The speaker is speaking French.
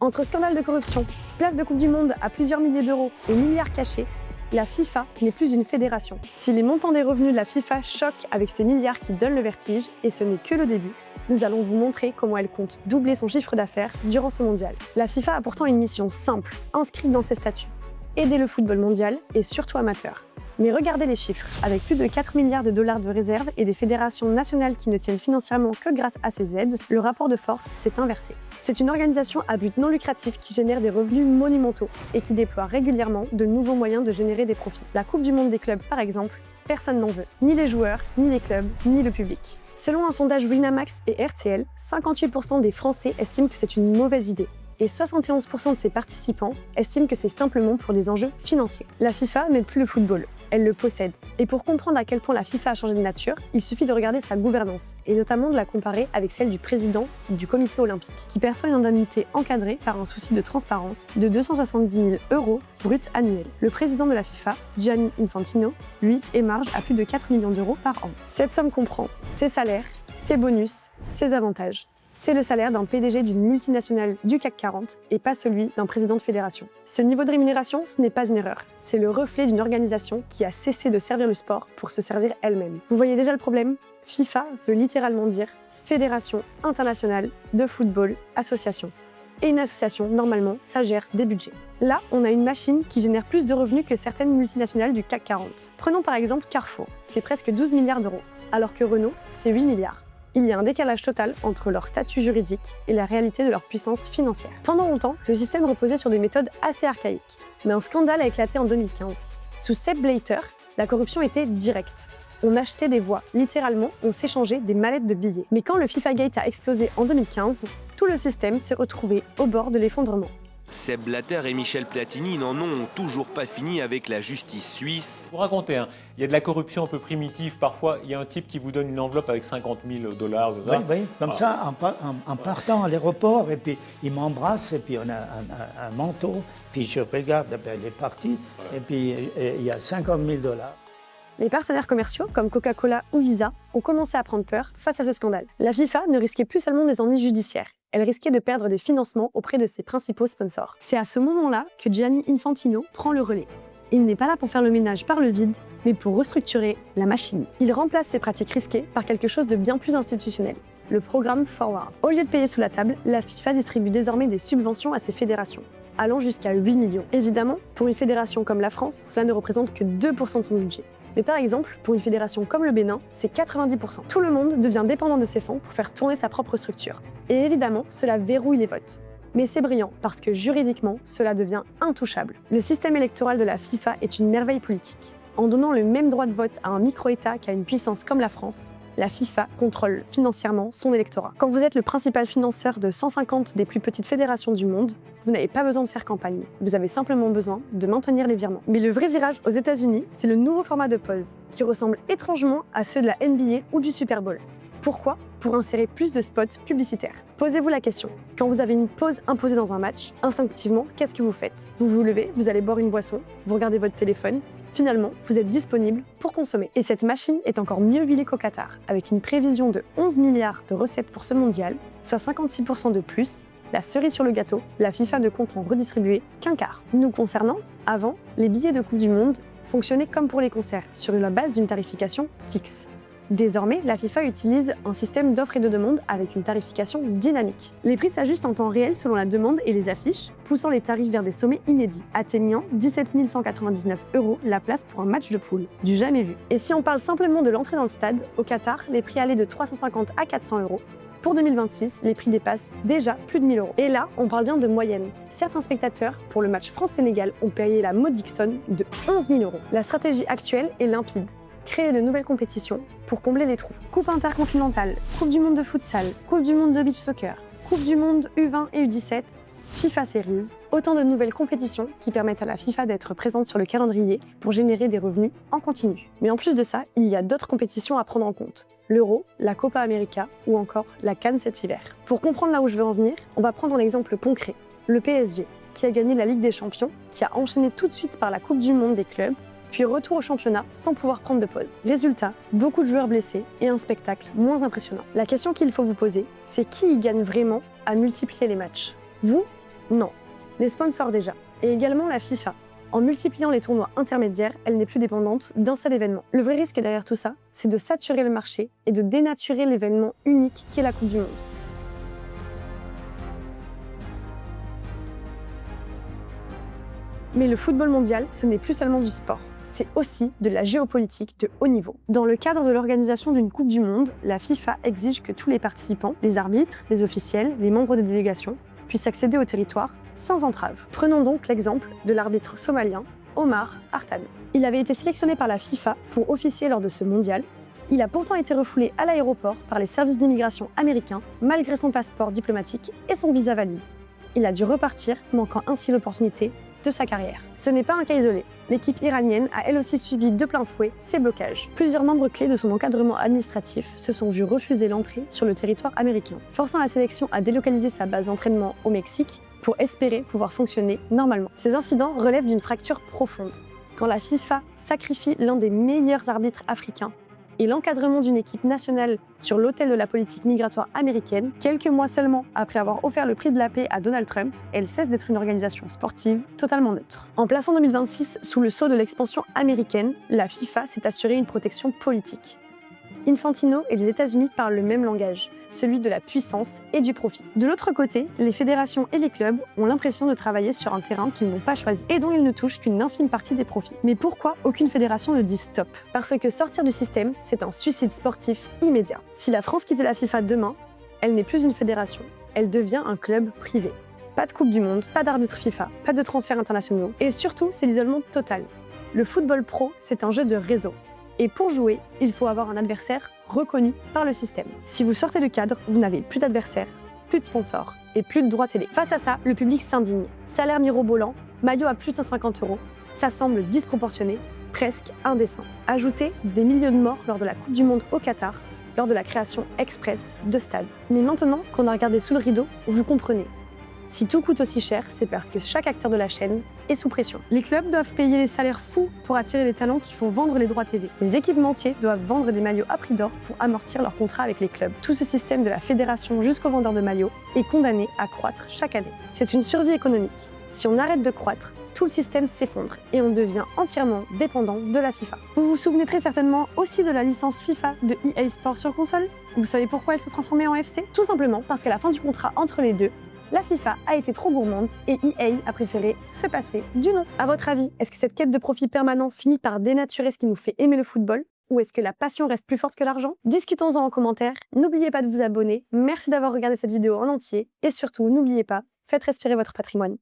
Entre scandale de corruption, place de Coupe du Monde à plusieurs milliers d'euros et milliards cachés, la FIFA n'est plus une fédération. Si les montants des revenus de la FIFA choquent avec ces milliards qui donnent le vertige, et ce n'est que le début, nous allons vous montrer comment elle compte doubler son chiffre d'affaires durant ce mondial. La FIFA a pourtant une mission simple, inscrite dans ses statuts: aider le football mondial et surtout amateur. Mais regardez les chiffres, avec plus de 4 milliards de dollars de réserves et des fédérations nationales qui ne tiennent financièrement que grâce à ces aides, le rapport de force s'est inversé. C'est une organisation à but non lucratif qui génère des revenus monumentaux et qui déploie régulièrement de nouveaux moyens de générer des profits. La Coupe du Monde des clubs, par exemple, personne n'en veut. Ni les joueurs, ni les clubs, ni le public. Selon un sondage Winamax et RTL, 58% des Français estiment que c'est une mauvaise idée. Et 71% de ses participants estiment que c'est simplement pour des enjeux financiers. La FIFA n'aide plus le football, elle le possède. Et pour comprendre à quel point la FIFA a changé de nature, il suffit de regarder sa gouvernance, et notamment de la comparer avec celle du président du comité olympique, qui perçoit une indemnité encadrée par un souci de transparence de 270 000 € bruts annuels. Le président de la FIFA, Gianni Infantino, lui, émarge à plus de 4 millions d'euros par an. Cette somme comprend ses salaires, ses bonus, ses avantages. C'est le salaire d'un PDG d'une multinationale du CAC 40 et pas celui d'un président de fédération. Ce niveau de rémunération, ce n'est pas une erreur. C'est le reflet d'une organisation qui a cessé de servir le sport pour se servir elle-même. Vous voyez déjà le problème ? FIFA veut littéralement dire Fédération internationale de football association. Et une association, normalement, ça gère des budgets. Là, on a une machine qui génère plus de revenus que certaines multinationales du CAC 40. Prenons par exemple Carrefour, c'est presque 12 milliards d'euros, alors que Renault, c'est 8 milliards. Il y a un décalage total entre leur statut juridique et la réalité de leur puissance financière. Pendant longtemps, le système reposait sur des méthodes assez archaïques. Mais un scandale a éclaté en 2015. Sous Sepp Blatter, la corruption était directe. On achetait des voix, littéralement, on s'échangeait des mallettes de billets. Mais quand le FIFA Gate a explosé en 2015, tout le système s'est retrouvé au bord de l'effondrement. Sepp Blatter et Michel Platini n'en ont toujours pas fini avec la justice suisse. Vous racontez, il y a de la corruption un peu primitive. Parfois, il y a un type qui vous donne une enveloppe avec 50 000 $. Oui, comme ça, en partant à l'aéroport, et puis il m'embrasse, et puis on a un manteau, puis je regarde les parties, et puis il y a 50 000 $. Les partenaires commerciaux, comme Coca-Cola ou Visa, ont commencé à prendre peur face à ce scandale. La FIFA ne risquait plus seulement des ennuis judiciaires, elle risquait de perdre des financements auprès de ses principaux sponsors. C'est à ce moment-là que Gianni Infantino prend le relais. Il n'est pas là pour faire le ménage par le vide, mais pour restructurer la machine. Il remplace ces pratiques risquées par quelque chose de bien plus institutionnel, le programme Forward. Au lieu de payer sous la table, la FIFA distribue désormais des subventions à ses fédérations, allant jusqu'à 8 millions. Évidemment, pour une fédération comme la France, cela ne représente que 2% de son budget. Mais par exemple, pour une fédération comme le Bénin, c'est 90%. Tout le monde devient dépendant de ces fonds pour faire tourner sa propre structure. Et évidemment, cela verrouille les votes. Mais c'est brillant parce que juridiquement, cela devient intouchable. Le système électoral de la FIFA est une merveille politique. En donnant le même droit de vote à un micro-État qu'à une puissance comme la France, la FIFA contrôle financièrement son électorat. Quand vous êtes le principal financeur de 150 des plus petites fédérations du monde, vous n'avez pas besoin de faire campagne. Vous avez simplement besoin de maintenir les virements. Mais le vrai virage aux États-Unis, c'est le nouveau format de pause, qui ressemble étrangement à ceux de la NBA ou du Super Bowl. Pourquoi ? Pour insérer plus de spots publicitaires. Posez-vous la question. Quand vous avez une pause imposée dans un match, instinctivement, qu'est-ce que vous faites ? Vous vous levez, vous allez boire une boisson, vous regardez votre téléphone. Finalement, vous êtes disponible pour consommer. Et cette machine est encore mieux huilée qu'au Qatar, avec une prévision de 11 milliards de recettes pour ce mondial, soit 56% de plus. La cerise sur le gâteau, la FIFA ne compte en redistribuer qu'un quart. Nous concernant, avant, les billets de Coupe du Monde fonctionnaient comme pour les concerts, sur la base d'une tarification fixe. Désormais, la FIFA utilise un système d'offre et de demande avec une tarification dynamique. Les prix s'ajustent en temps réel selon la demande et les affiches, poussant les tarifs vers des sommets inédits, atteignant 17 199 € la place pour un match de poule, du jamais vu. Et si on parle simplement de l'entrée dans le stade, au Qatar, les prix allaient de 350 à 400 €. Pour 2026, les prix dépassent déjà plus de 1 000 €. Et là, on parle bien de moyenne. Certains spectateurs, pour le match France-Sénégal, ont payé la modique somme de 11 000 €. La stratégie actuelle est limpide. Créer de nouvelles compétitions pour combler les trous. Coupe intercontinentale, Coupe du monde de futsal, Coupe du monde de beach soccer, Coupe du monde U20 et U17, FIFA Series, autant de nouvelles compétitions qui permettent à la FIFA d'être présente sur le calendrier pour générer des revenus en continu. Mais en plus de ça, il y a d'autres compétitions à prendre en compte. L'Euro, la Copa América ou encore la CAN cet hiver. Pour comprendre là où je veux en venir, on va prendre un exemple concret. Le PSG, qui a gagné la Ligue des Champions, qui a enchaîné tout de suite par la Coupe du monde des clubs, puis retour au championnat sans pouvoir prendre de pause. Résultat, beaucoup de joueurs blessés et un spectacle moins impressionnant. La question qu'il faut vous poser, c'est qui y gagne vraiment à multiplier les matchs ? Vous Non. Les sponsors déjà. Et également la FIFA. En multipliant les tournois intermédiaires, elle n'est plus dépendante d'un seul événement. Le vrai risque derrière tout ça, c'est de saturer le marché et de dénaturer l'événement unique qu'est la Coupe du Monde. Mais le football mondial, ce n'est plus seulement du sport, c'est aussi de la géopolitique de haut niveau. Dans le cadre de l'organisation d'une Coupe du Monde, la FIFA exige que tous les participants, les arbitres, les officiels, les membres des délégations, puissent accéder au territoire sans entrave. Prenons donc l'exemple de l'arbitre somalien Omar Artan. Il avait été sélectionné par la FIFA pour officier lors de ce mondial. Il a pourtant été refoulé à l'aéroport par les services d'immigration américains malgré son passeport diplomatique et son visa valide. Il a dû repartir, manquant ainsi l'opportunité de sa carrière. Ce n'est pas un cas isolé. L'équipe iranienne a elle aussi subi de plein fouet ces blocages. Plusieurs membres clés de son encadrement administratif se sont vus refuser l'entrée sur le territoire américain, forçant la sélection à délocaliser sa base d'entraînement au Mexique pour espérer pouvoir fonctionner normalement. Ces incidents relèvent d'une fracture profonde. Quand la FIFA sacrifie l'un des meilleurs arbitres africains et l'encadrement d'une équipe nationale sur l'autel de la politique migratoire américaine, quelques mois seulement après avoir offert le prix de la paix à Donald Trump, elle cesse d'être une organisation sportive totalement neutre. En plaçant 2026 sous le sceau de l'expansion américaine, la FIFA s'est assurée une protection politique. Infantino et les États-Unis parlent le même langage, celui de la puissance et du profit. De l'autre côté, les fédérations et les clubs ont l'impression de travailler sur un terrain qu'ils n'ont pas choisi et dont ils ne touchent qu'une infime partie des profits. Mais pourquoi aucune fédération ne dit stop? Parce que sortir du système, c'est un suicide sportif immédiat. Si la France quittait la FIFA demain, elle n'est plus une fédération, elle devient un club privé. Pas de Coupe du Monde, pas d'arbitre FIFA, pas de transferts internationaux, et surtout, c'est l'isolement total. Le football pro, c'est un jeu de réseau. Et pour jouer, il faut avoir un adversaire reconnu par le système. Si vous sortez du cadre, vous n'avez plus d'adversaire, plus de sponsors et plus de droits télé. Face à ça, le public s'indigne. Salaire mirobolant, maillot à plus de 150 €, ça semble disproportionné, presque indécent. Ajoutez des milliers de morts lors de la Coupe du Monde au Qatar, lors de la création express de stades. Mais maintenant qu'on a regardé sous le rideau, vous comprenez. Si tout coûte aussi cher, c'est parce que chaque acteur de la chaîne est sous pression. Les clubs doivent payer des salaires fous pour attirer les talents qui font vendre les droits TV. Les équipementiers doivent vendre des maillots à prix d'or pour amortir leur contrat avec les clubs. Tout ce système de la fédération jusqu'au vendeur de maillots est condamné à croître chaque année. C'est une survie économique. Si on arrête de croître, tout le système s'effondre et on devient entièrement dépendant de la FIFA. Vous vous souvenez très certainement aussi de la licence FIFA de EA Sports sur console? Vous savez pourquoi elle se transformait en FC? Tout simplement parce qu'à la fin du contrat entre les deux, la FIFA a été trop gourmande et EA a préféré se passer du nom. À votre avis, est-ce que cette quête de profit permanent finit par dénaturer ce qui nous fait aimer le football? Ou est-ce que la passion reste plus forte que l'argent? Discutons-en en commentaire. N'oubliez pas de vous abonner. Merci d'avoir regardé cette vidéo en entier. Et surtout, n'oubliez pas, faites respirer votre patrimoine.